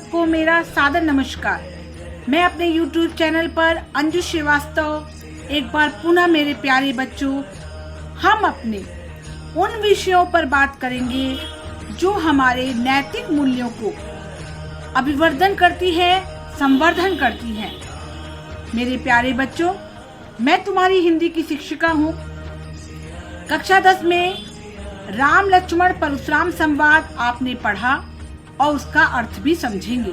सबको मेरा सादर नमस्कार। मैं अपने YouTube चैनल पर अंजू श्रीवास्तव एक बार पुनः मेरे प्यारे बच्चों, हम अपने उन विषयों पर बात करेंगे जो हमारे नैतिक मूल्यों को अभिवर्धन करती है, संवर्धन करती है। मेरे प्यारे बच्चों, मैं तुम्हारी हिंदी की शिक्षिका हूँ। कक्षा 10 में राम लक्ष्मण परशुराम संवाद आपने पढ़ा और उसका अर्थ भी समझेंगे।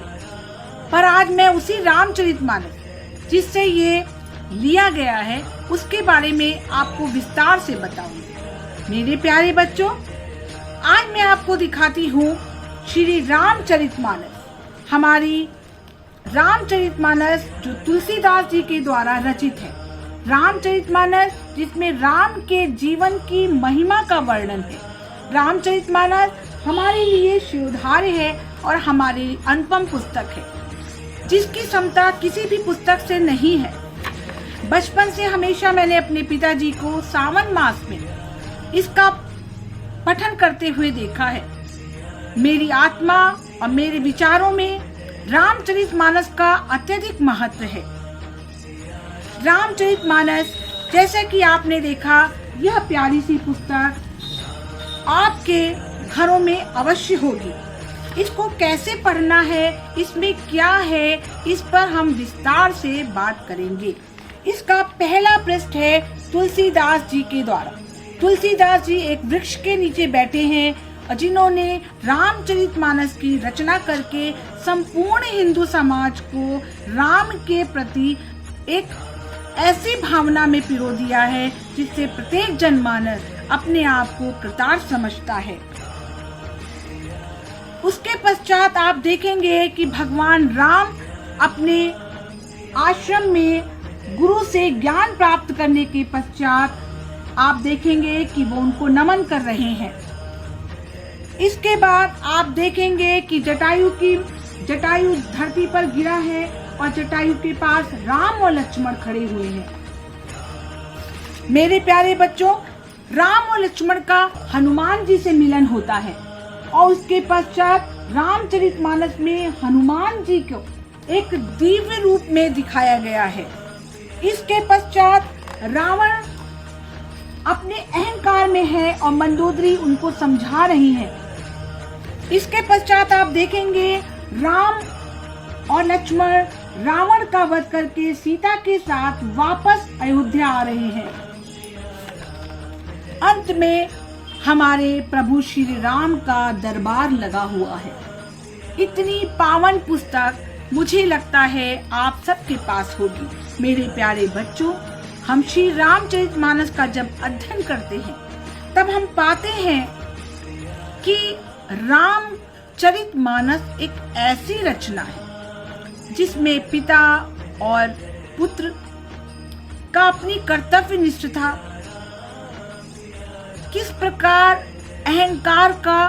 पर आज मैं उसी रामचरितमानस जिससे ये लिया गया है उसके बारे में आपको विस्तार से बताऊंगी। मेरे प्यारे बच्चों, आज मैं आपको दिखाती हूँ श्री रामचरितमानस। हमारी रामचरितमानस जो तुलसीदास जी के द्वारा रचित है। रामचरितमानस जिसमें राम के जीवन की महिमा का वर्णन है। रामचरितमानस हमारे लिए शिरोधार्य है और हमारी अनुपम पुस्तक है जिसकी क्षमता किसी भी पुस्तक से नहीं है। बचपन से हमेशा मैंने अपने पिताजी को सावन मास में इसका पठन करते हुए देखा है। मेरी आत्मा और मेरे विचारों में रामचरितमानस का अत्यधिक महत्व है। रामचरितमानस जैसे कि आपने देखा, यह प्यारी सी पुस्तक आपके घरों में अवश्य होगी। इसको कैसे पढ़ना है, इसमें क्या है, इस पर हम विस्तार से बात करेंगे। इसका पहला पृष्ठ है तुलसीदास जी के द्वारा। तुलसीदास जी एक वृक्ष के नीचे बैठे हैं और जिन्होंने रामचरितमानस की रचना करके संपूर्ण हिंदू समाज को राम के प्रति एक ऐसी भावना में पिरो दिया है जिससे प्रत्येक जनमानस अपने आप को कृतार्थ समझता है। उसके पश्चात आप देखेंगे कि भगवान राम अपने आश्रम में गुरु से ज्ञान प्राप्त करने के पश्चात आप देखेंगे कि वो उनको नमन कर रहे हैं। इसके बाद आप देखेंगे कि जटायु धरती पर गिरा है और जटायु के पास राम और लक्ष्मण खड़े हुए हैं। मेरे प्यारे बच्चों, राम और लक्ष्मण का हनुमान जी से मिलन होता है और उसके पश्चात रामचरितमानस में हनुमान जी को एक दिव्य रूप में दिखाया गया है। इसके पश्चात रावण अपने अहंकार में है और मंदोदरी उनको समझा रही है। इसके पश्चात आप देखेंगे राम और लक्ष्मण रावण का वध करके सीता के साथ वापस अयोध्या आ रहे हैं। अंत में हमारे प्रभु श्री राम का दरबार लगा हुआ है। इतनी पावन पुस्तक मुझे लगता है आप सबके पास होगी। मेरे प्यारे बच्चों, हम श्री रामचरितमानस का जब अध्ययन करते हैं तब हम पाते हैं कि रामचरितमानस एक ऐसी रचना है जिसमें पिता और पुत्र का अपनी कर्तव्य निष्ठता, किस प्रकार अहंकार का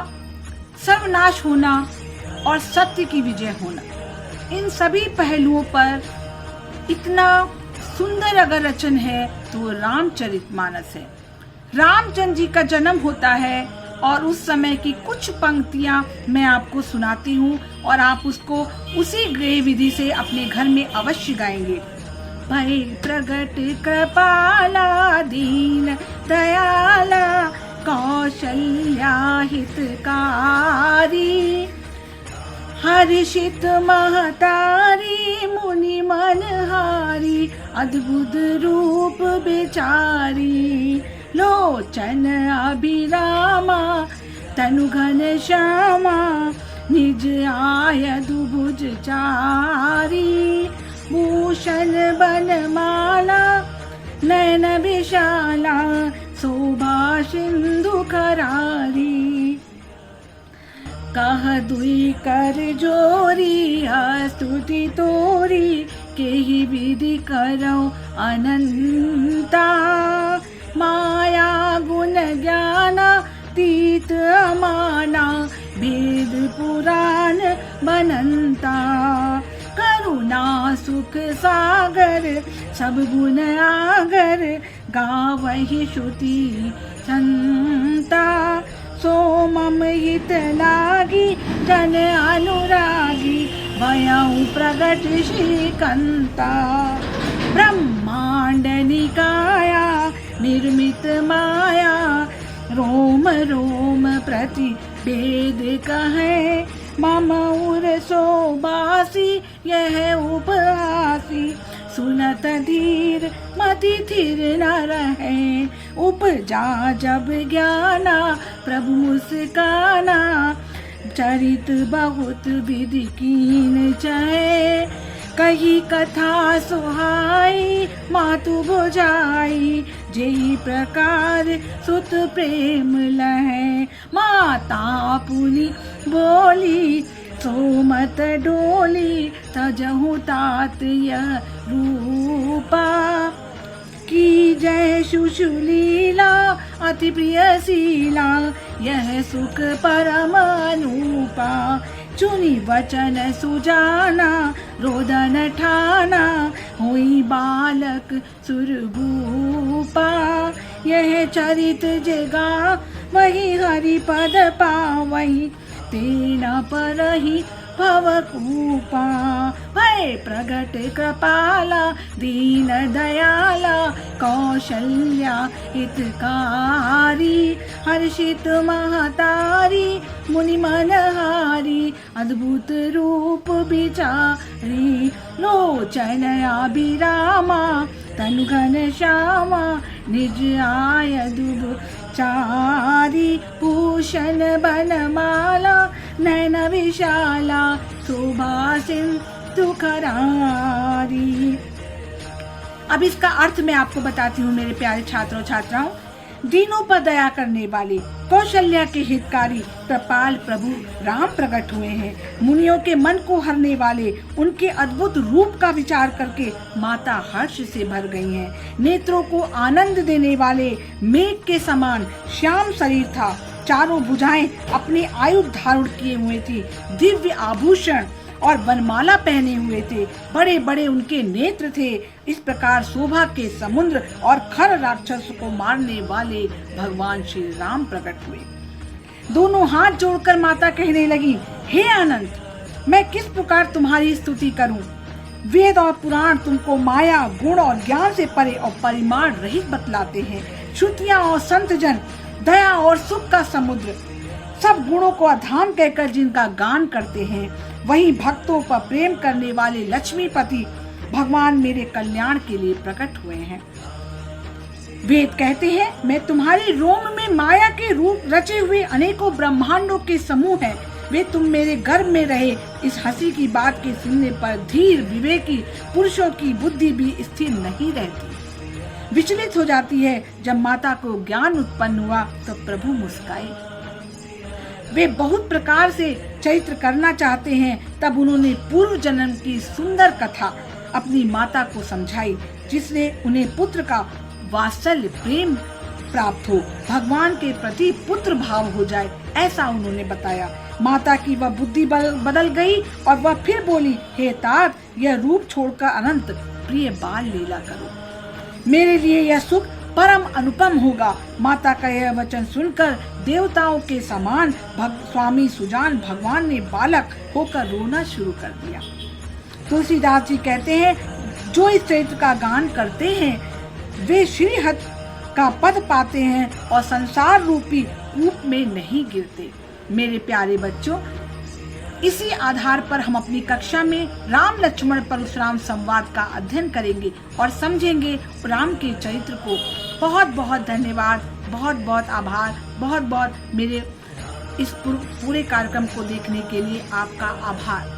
सर्वनाश होना और सत्य की विजय होना, इन सभी पहलुओं पर इतना सुंदर अगर रचन है तो रामचरितमानस है। रामचंद्र जी का जन्म होता है और उस समय की कुछ पंक्तियां मैं आपको सुनाती हूँ और आप उसको उसी गृह विधि से अपने घर में अवश्य गाएंगे। भय प्रगट कृपाला दीन दयाला कौशल्या हितकारी, हर्षित महतारी मुनि मनहारी, अद्भुत रूप बेचारी, लोचन अभिरामा तनु घन श्यामा, निज आयधु भुज चारी, भूषण बनमाला नयन विशाला, शोभा सिंधु करारी, कह दुई कर जोरी स्तुति तोरी, केहि विधि करौ अनंता, माया गुण ज्ञान तीत अमाना, वेद पुराण बनंता, करुणा सुख सागर सब गुण आगर, गावहि श्रुति संता, सो मम हित लागी जन अनुरागी, प्रगट श्रीकंता। ब्रह्मांड निकाया निर्मित माया, रोम रोम प्रति भेद कहे। मम उर सोबासी यह उपहासी, सुनत धीर मति थिर न रहे। उपजा जब ज्ञाना प्रभु मुस्काना, चरित बहुत विधि कीन चाहे। कही कथा सुहाई मातु बुझाई, जेहि प्रकार सुत प्रेम लहे। माता पुनि बोली सो मत डोली, तजहु तात यह रूपा। की जय सुशुलीला अति प्रिय शीला, यह सुख परम अनूपा। चुनी वचन सुजाना रोदन ठाना, हुई बालक सुरभूपा। यह चरित जगा वही हरि पद पावही, तेना पर ही भवकूपा। भय प्रगट कृपाला दीन दयाला, कौशल्या हितकारी। हर्षित महतारी मुनि मनहारी, अद्भुत रूप विचारी। लोचन अभिरामा तनु घन श्यामा, निज आय दुब चारी। भूषण बनमाला नैन विशाला, शोभा सिंधु करारी। अब इसका अर्थ मैं आपको बताती हूँ मेरे प्यारे छात्रों छात्राओं। दीनों पर दया करने वाले, कौशल्या के हितकारी कृपाल प्रभु राम प्रकट हुए हैं। मुनियों के मन को हरने वाले, उनके अद्भुत रूप का विचार करके माता हर्ष से भर गई हैं। नेत्रों को आनंद देने वाले मेघ के समान श्याम शरीर था। चारों भुजाएं अपने आयुध धारण किए हुए थी। दिव्य आभूषण और वनमाला पहने हुए थे। बड़े बड़े उनके नेत्र थे। इस प्रकार शोभा के समुद्र और खर राक्षस को मारने वाले भगवान श्री राम प्रकट हुए। दोनों हाथ जोड़कर माता कहने लगी, हे अनंत, मैं किस प्रकार तुम्हारी स्तुति करूं? वेद और पुराण तुमको माया, गुण और ज्ञान से परे और परिमाण रहित बतलाते हैं। श्रुतियां और संत जन दया और सुख का समुद्र, सब गुणों को अधाम कहकर जिनका गान करते हैं, वही भक्तों पर प्रेम करने वाले लक्ष्मीपति भगवान मेरे कल्याण के लिए प्रकट हुए हैं। वेद कहते हैं, मैं तुम्हारे रोम में माया के रूप रचे हुए अनेकों ब्रह्मांडों के समूह हैं। वे तुम मेरे गर्भ में रहे। इस हंसी की बात के सुनने पर धीर विवेकी पुरुषों की बुद्धि भी स्थिर नहीं रहती, विचलित हो जाती है। जब माता को ज्ञान उत्पन्न हुआ तो प्रभु मुस्काए। वे बहुत प्रकार से चरित्र करना चाहते हैं। तब उन्होंने पूर्व जन्म की सुंदर कथा अपनी माता को समझाई, जिससे उन्हें पुत्र का वात्सल्य प्रेम प्राप्त हो, भगवान के प्रति पुत्र भाव हो जाए, ऐसा उन्होंने बताया। माता की वह बुद्धि बदल गई और वह फिर बोली, हे तात, यह रूप छोड़कर अनंत प्रिय बाल लीला करो। मेरे लिए यह सुख परम अनुपम होगा। माता का यह वचन सुनकर देवताओं के समान स्वामी सुजान भगवान ने बालक होकर रोना शुरू कर दिया। तुलसीदास जी कहते हैं, जो इस चरित्र का गान करते हैं वे श्रीहत का पद पाते हैं और संसार रूपी कूप में नहीं गिरते। मेरे प्यारे बच्चों, इसी आधार पर हम अपनी कक्षा में राम लक्ष्मण परशुराम संवाद का अध्ययन करेंगे और समझेंगे राम के चरित्र को। बहुत बहुत धन्यवाद, बहुत बहुत आभार, बहुत बहुत मेरे इस पूरे कार्यक्रम को देखने के लिए आपका आभार।